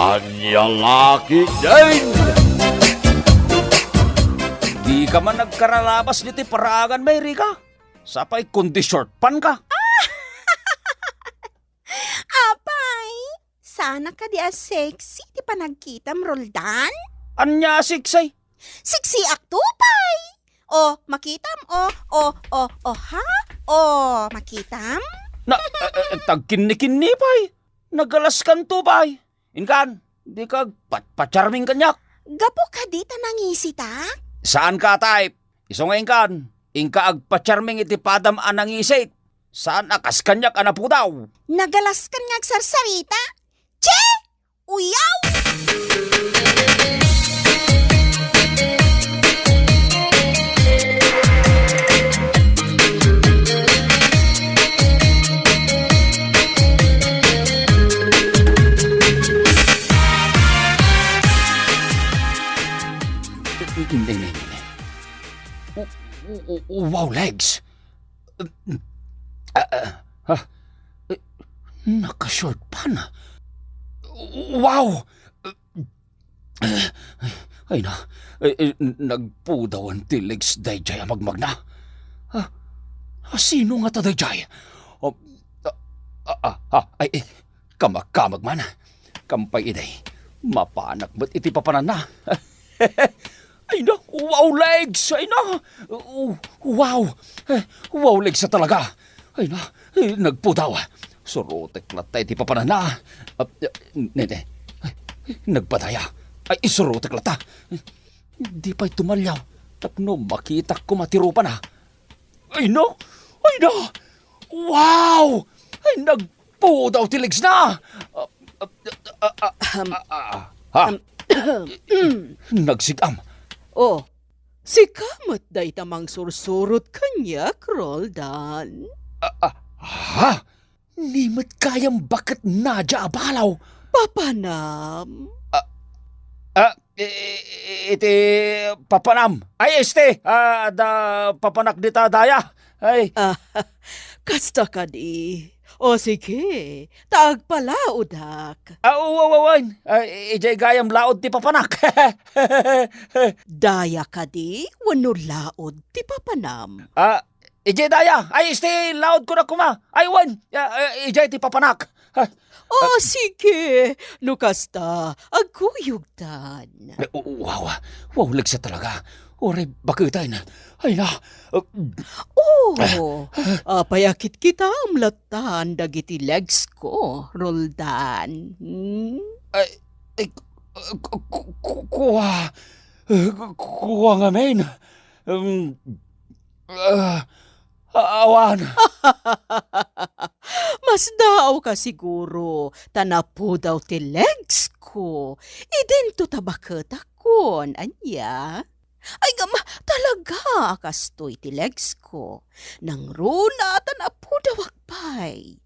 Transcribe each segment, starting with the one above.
Ania La Ketdin. Di ka man nagkaralabas niti paragan, Mary ka. Sapay kundi short pan ka. Apay, sana ka di sexy di pa nagkitam, Roldan. Anya siksay. Sexy aktupay. O, makitam, ha? O, makitam? Na, tagkinni-kinni pay. Nagalas kan to pay. Inkan, di ka patcharming kanyak. Gapo ka di tanangisita? Saan ka type? Isong kan. Inka agpacharming iti padam anangisik. Saan akas kanyak anapu daw? Nagalas kan nga agsarsarita? Che! Uyaw! Hindi. Wow, legs. Naka-short pan. Wow! Ay na, nagpudaw ang tilegs dayjay amagmag na. Sino nga ta dayjay? Ay, kamak-kamag man. Kampay iday, mapanak ba't iti papanan na? Ay na, wow legs! Ay na, wow! Wow legs sa talaga! Ay na, nagpudaw. Surutek latay ti papanan na. Nene, nagpadaya. Ay, surutek lata. Di pa'y tumalyaw. Tapno makita ko matirupa na. Ay na! Ay na! Wow! Ay, nagpudaw ti legs na! Nagsigam. Oh, si kamat day tamang sursurot kanya, Roldan. Ha? Nimat kayang bakit nadya abalaw? Papanam. Iti papanam. Ay, da papanak dita daya. Ay. Kasta ka di. O sige, tagpalaudak. Uwawawan. Ijay gayam laod ti papanak. Daya ka di, wano laod ti papanam. Ijay daya. Ay, laod ko na kuma. Ay, wan. Ijay ti papanak. O sige, no kasta, agkuyugtan. Wow. Wow, lagsa talaga. Oray, bakitay na. Ay na. Payakit kita amlatan dagiti legs ko, Roldan. Kuha nga main. Awan. Mas daaw ka siguro, tanapo daw ti legs ko. Idento tabaket akon, anya. Ay gama, talaga kastoy ti legs ko. Nang runa tanapo daw akpay.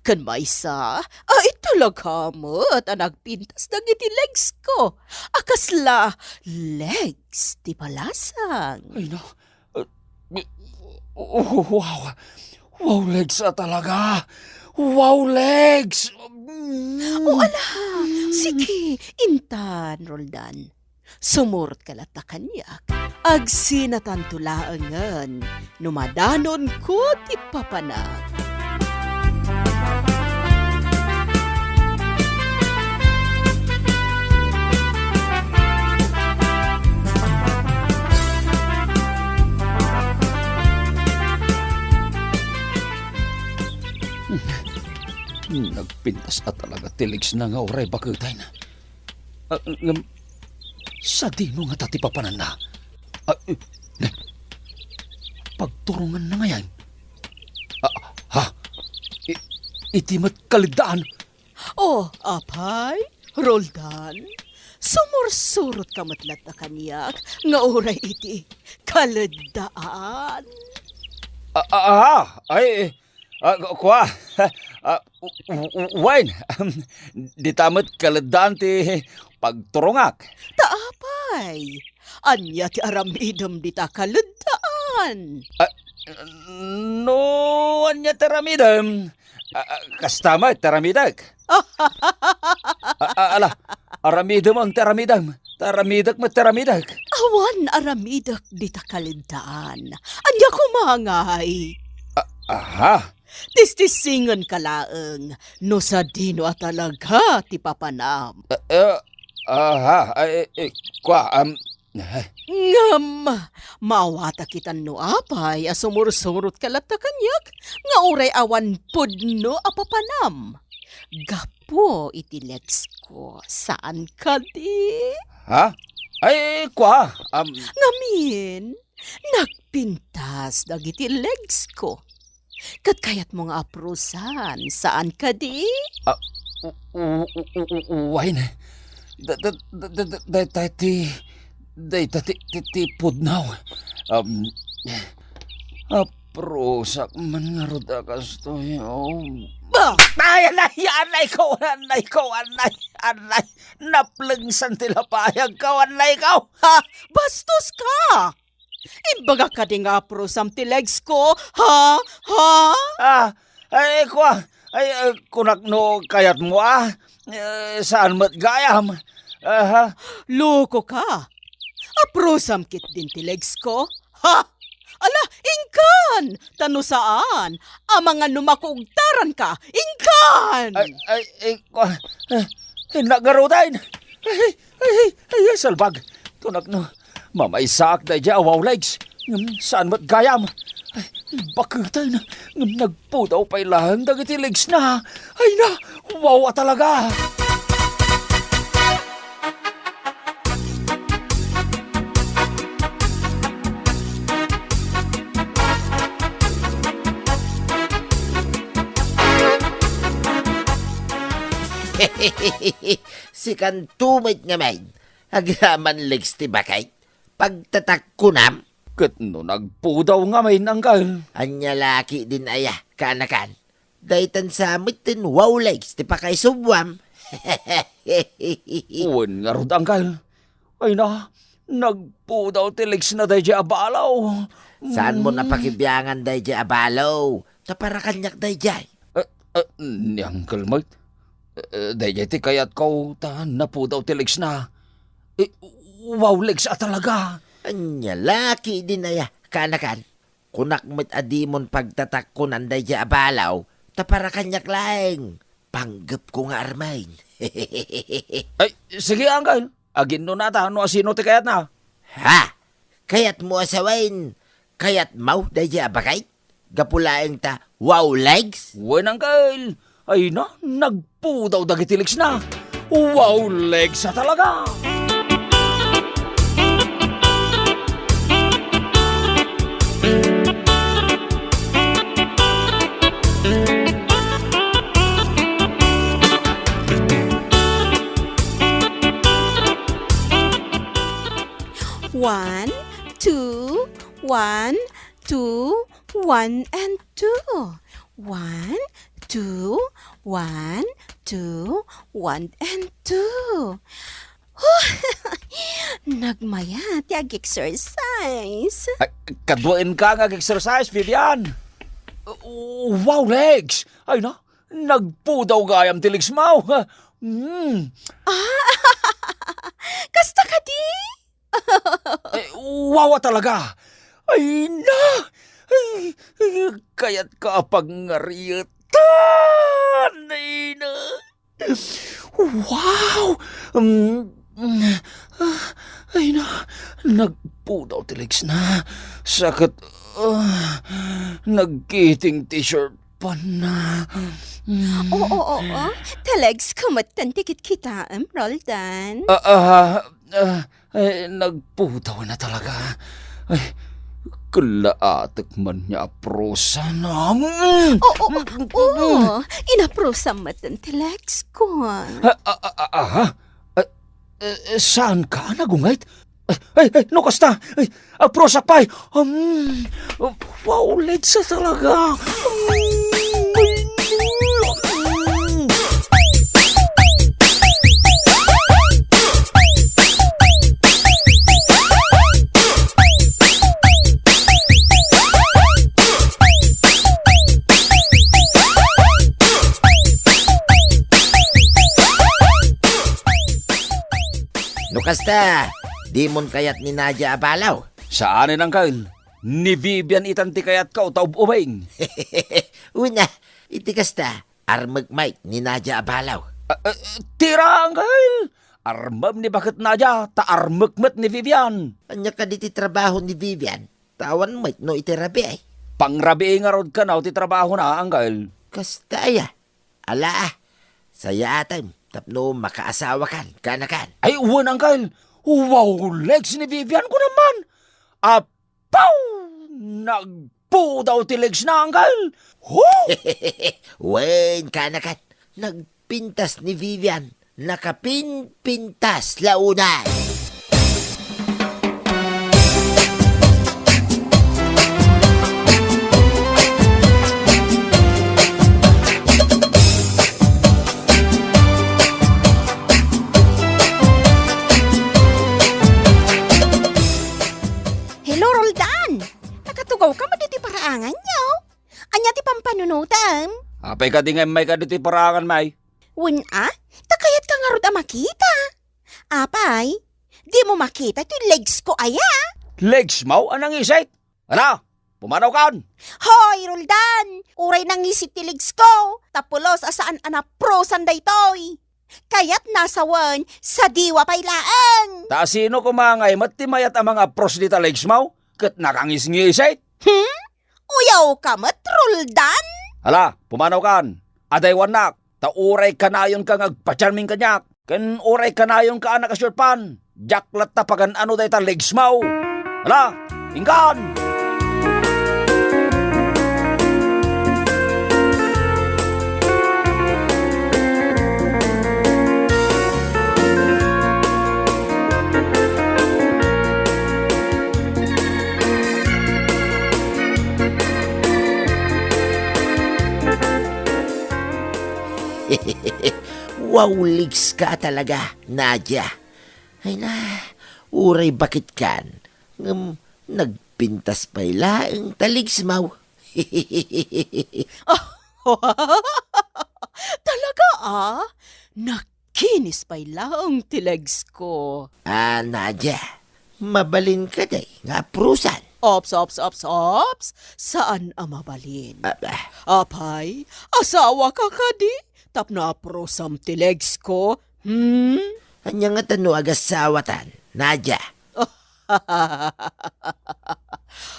Kan maysa, ay talaga mo, nagpintas dagiti legs ko. Akasla, legs ti palasang. Ay na. Wow. Wow, legs talaga. Wow, legs. Ala, sige, intan, Roldan. Sumurot ka lata kanyak. Agsinatan tulaangan. Numadanon ko ti papanak. Nagpintas talaga tilegs na nga oray bakitay na. Sa dino nga tati papanan na. Pagturungan na ngayon. Itimat kalidaan. Oh, apay, Roldan. Sumursurot ka matlat na kanyak. Nga oray iti kalidaan. Kuha. Wine. Di tamat kalidaan ti pagturungak. Taapay. Anya ti aramidam di ta kalidaan. No, anya taramidam. Kastama taramidag. Ala, aramidam ang taramidam. Taramidak mattaramidak. Awan aramidak dita kalindaan. Anya ko mangay. Aha. Tistisingan ka laeng. No sa dino at talaga ti papanam. Aha. Kwa, Ngam, mawata kitan no apay asumursurot kalata kanyak. Nga uray awan pudno apapanam. Gapo iti legs ko. Saan ka di? ha? Ay, kwa, Ngamin, nagpintas dagiti legs ko. Kat kayat mo nga aprusan, saan ka di? wine. Dati pudnaw. Aprosak man nga roda kastoy. Ba! Anay ko. Naplengsan tilapayag ko, anay ko. Ha? Bastos ka! Imbaga ka di nga aprusam ti legs ko, ha? Ha? Ay, kwa. Ay, kunak no kayat mo, saan mat gayam? Loko ka! Aprusam kit din ti legs ko, ha? Ala, ingkan! Tano saan? Amang nga numakugtaran ka, ingkan! Kwa. Nagarudain. Ay, salbag. Tunak no. Mamaysaak na dya awaw legs. Saan mat gayam? Ay, bakitay na. Nagpudaw pa'y lahang dagiti legs na. Ay na, wow talaga. Si kantumit nga maid, agraman legs ti bakay, pagtatakkunam, Kat no nagpudaw nga may nanggal. anya laki din aya, kaanakan. Daytan samit tin wow legs ti pakay subwam. Uwan nga rod anggal. Ay na, nagpudaw ti legs na day dya abalaw. Saan mo napakibiyangan day di abalaw? Tapara kanyak day di. Ni anggal mate. Day ti kayat ko ta napudaw ti legs na. Wow legs talaga. Anya laki din aya, kaanakan. Kunak met adimon pagtatakkunan day di abalaw, tapara kanyak laeng. Panggap ko nga armain. Ay, sige anggal. Agin no nata, no asino ti kayat na. Ha? Kayat mo asawain. Kayat mau day di abakay? Gapulaeng ta wow legs? Uwan anggal. Ay na, nagpudaw dagiti legs na. Wow legs talaga. One, two, one, two, one, and two. One, two, one, two, one, and two. Nagmaya, tiag-exercise. Ay, kadwain ka nga exercise, Vivian. Wow legs. Ay na, nagpudaw gayam ti legs mau. Kasta ka di? Wow talaga. Ay na. Ay, kaya't ka pangaritan. Ay na. Wow. Ay na. Nagpudaw ti legs na. Sakit. Nagkiting t-shirt pa na. Oo. Talags kumatan tikit kita, Roldan. Nagputaw na talaga. Ay, kalaatak man niya aprosa na. Oo. Inaprosam matan talags ko. Saan ka nagungayt? Ay, no kasta. Ay, aprosak pa. Wow, letsa talaga. kasta, di mon kayat ni Nadia abalaw. Saanin ang kail? Ni Vivian itanti kayat ka o taob ubing. Una, iti kasta, armag Mike ni Nadia abalaw. Tira ang kail! Armam ni bakit Nadia, ta armagmat ni Vivian. Anya ka diti trabaho ni Vivian, tawan Mike no iterabi ay. Pangrabi nga rod ka na o ti trabaho na ang kail. Kasta ya, ala saya atan, tapno makaasawa kan, kanakan. Ay, uwan ang kail. Wow, legs ni Vivian ko naman. Apaw! Nagpo daw ti legs na ang kail. Wen, kanakan, nagpintas ni Vivian, nakapinpintas launay. Hello, Roldan. Nakatugaw ka maditi paraangan niyo. Anya ti pampanunutam. Apay ka di nga may ka dito parangan may. Wun takayat ka nga rod makita. Apay, di mo makita ito legs ko aya. Legs mo? Anang isip? Ala, pumanaw kan. Hoy, Roldan! Uray nang isip ti legs ko. Tapulos asaan pro sanday toy. Kaya't nasawan sa diwa pailaan. Ta sino kumangay matimayat ang mga pros dita legs mo? Kat nakangis-ngisip. Uyaw ka mat, Roldan? Ala, pumanaw kan. Aday wanak, ta uray kanayon ka ngagpacharming kanyak. Ken uray kanayon ka anak asyurpan. Jaklat ta pagan ano day ta legs mo. Ala, ingkan! Wow, ligs ka talaga, Nadia. Ay na, uray bakit kan? Nagpintas pa ilaang taligs mau. Talaga nakinis pa lang ti legs ko. Nadia, mabalin ka day, nga prusan. Ops. Saan mabalin? Apay, asawa ka kadi? Tapno aprosam ti legs ko? Anya nga tano agasawatan, Nadia.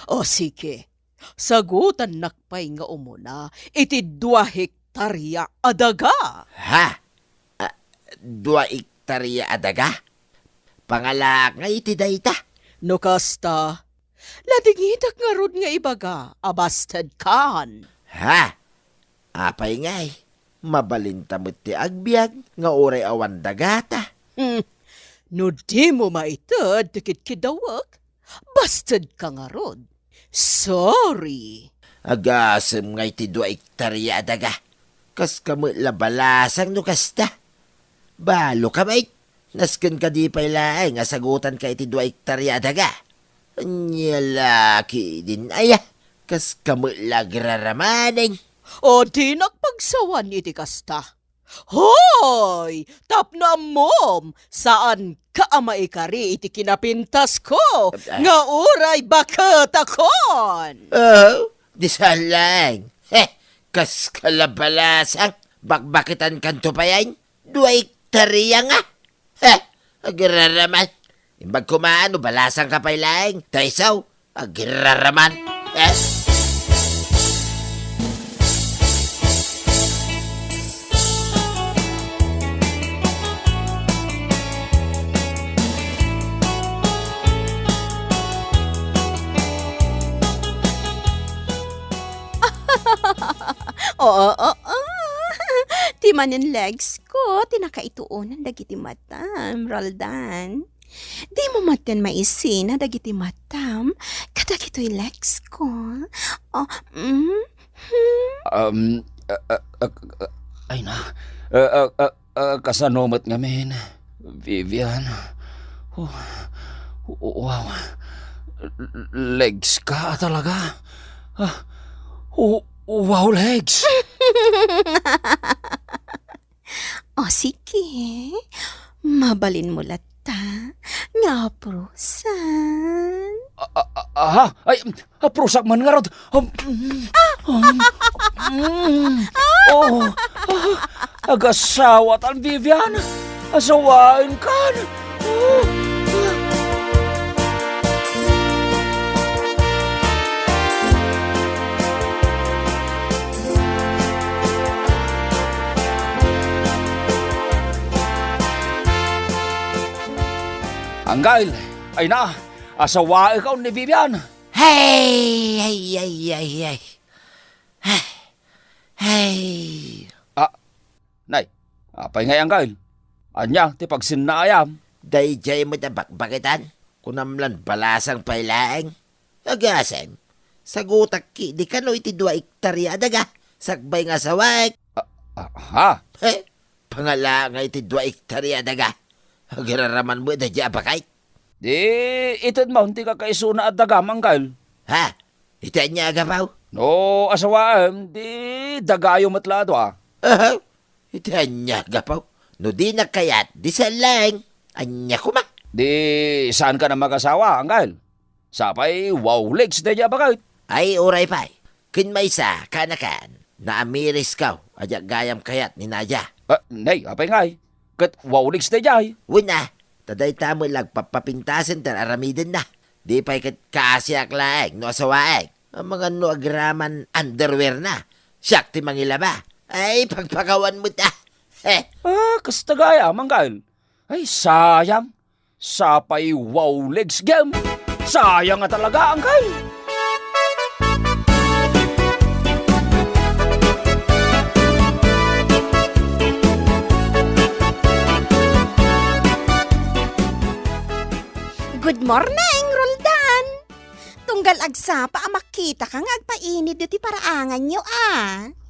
O sige, sagutan nakpay nga umuna, iti 2 hektarya adaga. Ha? 2 hektarya adaga? Pangalak nga iti dayta. No kasta, latingitak nga rod nga ibaga, abastad kan. Ha? Apay ngay, mabalintamot ti agbyag, nga oray awan dagata. No di mo maitad, tikit kidawag, bastad ka nga rod. Sorry. Agasem ngay ti 2 hektarya adaga. Kas kamot labalasang no kasta. Balo ka mait, nasken ka di pa'y laeng, nga sagutan ka iti 2 hektarya adaga. Anya La Ketdin aya, kas kamot lagraramaneng. O di nagpagsawan iti kasta. Hoy! Tapna mom! Saan ka maikari iti kinapintas ko? Nga uray bakit akon! Oh, di salang. Kas kalabalasang, bakbakitan kanto pa yan? 2 hektarya nga. Agraraman. Imbag kumaano, balasang kapay laeng. Taisaw, agraraman. Oo. Ti manen legs ko, tinakaituunan dagiti matam, Roldan. Di mo maten maisin na dagiti matam, kadagito'y legs ko. Ay na, kasanomat ngamin. Vivian. Wow. Legs ka talaga. Wow, legs. O sige, mabalin mo lata. ta nga prusan. Aha, ay, prusak man nga rod. Oh, agasawat ang Vivian. Asawain ka na. Anggal, ay na, asawain ka ni Vivian. Hey, ay, ay, ay, ay. Hey. Nay, apay ngay Anggal. Anya, ti pagsinayam. Dayjay mo na bakbakitan. Kunamlan balasang pailaeng. Agasan. Sagutak ki, di ka no iti 2 hektarya daga. Sagbay nga sawag. Ha? Pangala nga iti 2 hektarya daga. Agiraraman mo da dya bakay. Di, itid mo, hindi ka kaisuna at dagam, Anggal. Ha? Ito niya agapaw. No, asawain, di dagayo matlado Ito niya agapaw. No di na kayat, di sa lang. Anya kuma. Di, saan ka na mag-asawa, Anggal? Sapay, wow legs na niya bakit? Ay, oray pa'y. Kin may sa kanakan. Naamiris kaw. Adya gayam kayat ni Nadia. Nay, apay ngay. Kat wow legs na niya. Wina, taday tamo lang papapintasan tar aramidin na. Di pa'y kat kaasyak laeng no asawaeng. Ang mga no agraman underwear na. Siyak ti mangilaba. Ay, pagpakawan mo ta. Kastagaya, Anggal. Ay, sayang. Sapay wow legs game. Sayang nga talaga, Anggal. Good morning, Roldan. Tunggal agsapa makita kang agpainit diti paraangan nyo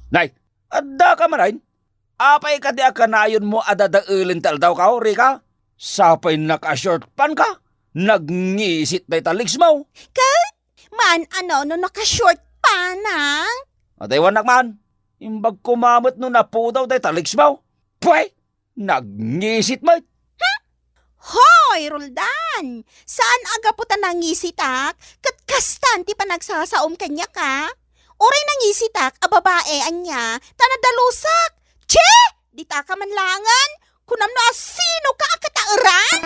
Nay, adda ka manayin. Apay ka di akanayon mo adadaulin tal daw ka, Rika? Sapay naka-short pan ka? Nagngisit na italigs mo? Man ano no naka-short pa nang? Ataywan nakman, imbag kumamot no napudaw na italigs mo? Pway, nagngisit mo. Hoy, Roldan! Saan aga po ta nangisitak? Katkastan ti pa nagsasaom kanya ka? Oray nangisitak, a babae anya, tanadalusak! Che! Di ta ka manlangan? Kunam no asino ka akatauran?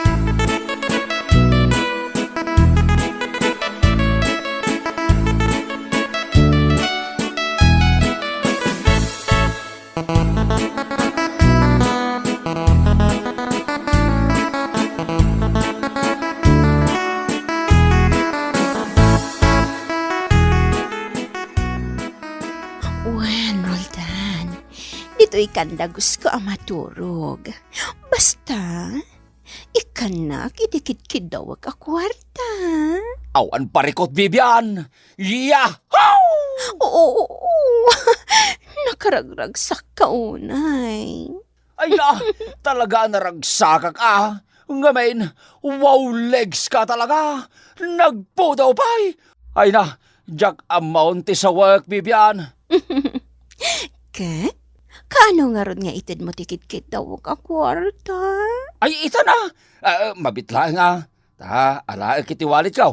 Dito'y kandagos ko ang maturog. Basta, ikanak idikit-kid daw ka kwarta. Awan parikot, Vivian! Yahoo! Oo, nakaragrag sa kaunay. Ay na, talaga naragsakak Ngayon, wow legs ka talaga. Nagpudaw pa'y. Ay na, jack amount sa work, Vivian. Ke? Kano nga ron nga itid mo tikit-kit daw ka kwarta? Ay, ita na. Mabitla nga. Ala, kitiwalit ka.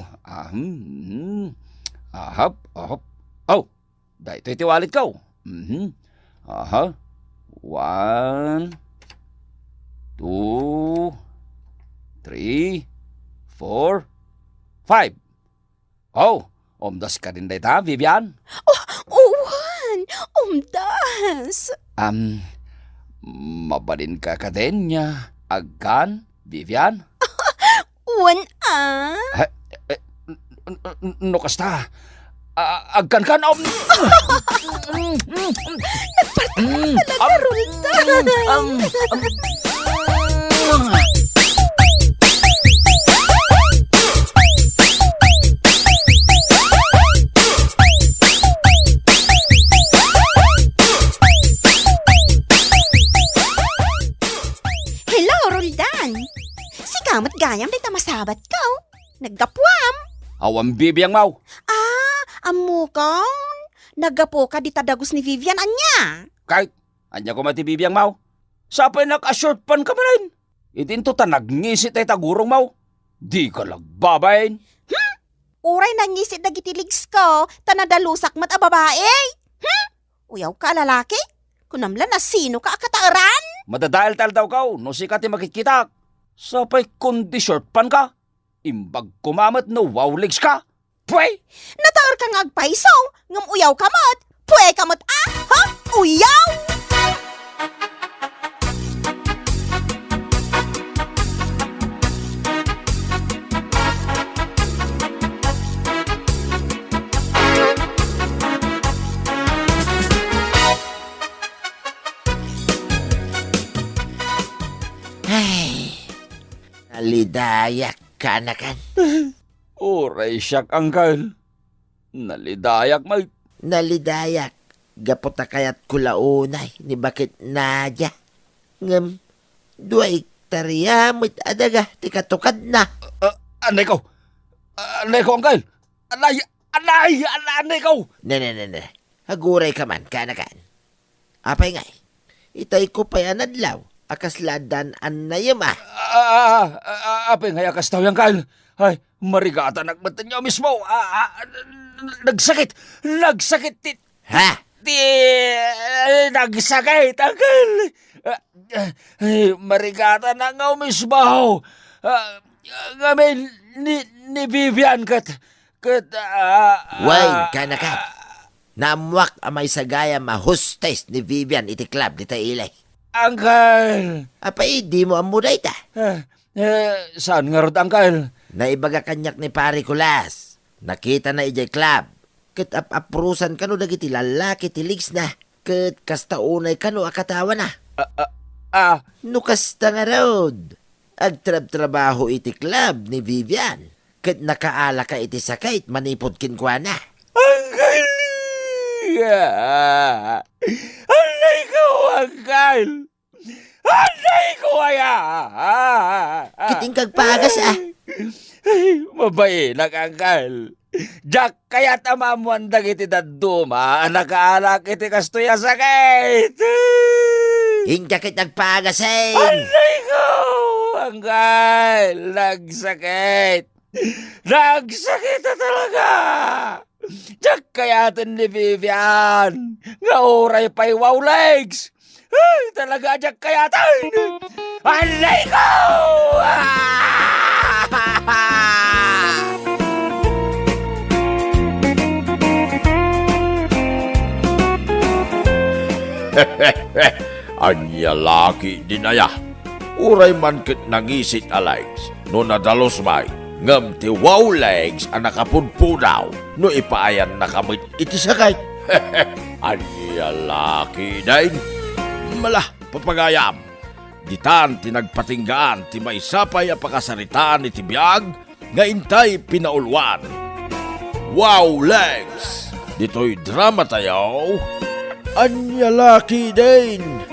Ahap. Oh, da ito itiwalit ka. Aha. 1, 2, 3, 4, 5. Oh, omdas ka din dayta, Vivian. Uwan! Umdas! Mabalin ka din niya. Agkan, Vivian? Uwan No kasta. Agkan kan Hello, Roldan! Si kamot gayam di ta masabat ka. Naggapuam. Awang bibiyang mau. Amo kaon. Naggapo ka di tadagos ni Vivian anya. Kahit, anya ko mati bibiyang mau. Sapay naka-short pan ka man. Idinto ta nagnisit ay tagurong mau. Di ka lagbabayin. Uray nangisid dagiti ligs ko, tanadalusak mat a babae. Uyaw ka lalaki? Kunamla na sino ka akataaran? Madadaal-tal daw ka, no si ka ti makikita. Sapay kundi short pan ka. Imbag kumamat no wow legs ka. Pway! Nataor ka nga agpaisaw, ngam uyaw ka mat. Pwe ka mat ha? Uyaw! Ay, nalidayak ka na kan. Oray siyak, angkal. Nalidayak, may. Nalidayak. Gapot na kayat kulaunay ni bakit nadya. Ngam, 2 hektarya mo't adaga, tikatukad na. Anay ko! Anay ko, angkal! Anay ko! Na. Haguray ka man, kanakan. Apay ngay, itay ko pa'y anadlaw. Akasladan an na yama. Apeng, ay akas tao, angkal. Ay, marigata nagmatan niyo mismo. Nagsakit! Ha? Nagsakit, angkal. Marigata na nga mismo. Ngamin ni Vivian kat Why, kanakan. Namuak amay sagaya mahustes ni Vivian iti club di tailay. Angkal. Apay, di mo amuday ta. Saan nga rod, angkal? Naibaga kanyak ni Pari Kulas. Nakita na ijay club. Kat aprusan kano dagiti lalaki tiligs na. Kat kastaunay kano akatawa na. No kasta nga rod. Agtrab-trabaho iti club ni Vivian. Kat nakaala ka iti sakait manipod kinkwa na. Angkal! Anay ko, angkal! Anay ko, aya! Kiting kagpagas Ay, mabay, angkal. Jack, kaya't amamuan dagiti daduma, nakaalak iti kastuya sakit. Hinga kit nagpagas eh. Anay ko, angkal, nagsakit. Nagsakit na talaga. Jack, kayatin ni Vivian. Nga oray pa'y wow legs. Ay, talaga, Jack, kayatin. Anay ko! Ania La Ketdin aya. Uray man ket nangisit alegs. No nadalos may. Ngam ti wow legs ang nakapudpudaw. No ipaayan nakamit iti sakay. Ania La Ketdin. Malah papagayam. Ditan tinagpatinggaan ti maisapay a pakasaritaan iti biyag. Nga intay pinaulwan. Wow legs. Dito'y drama tayo. Ania La Ketdin.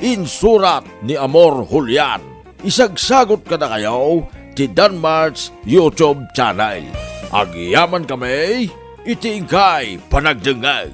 Insurat ni Amor Julian. Isagsagot ka na kayo ti Danmar's YouTube channel. Agyaman kami, iti ingkay panagdengag.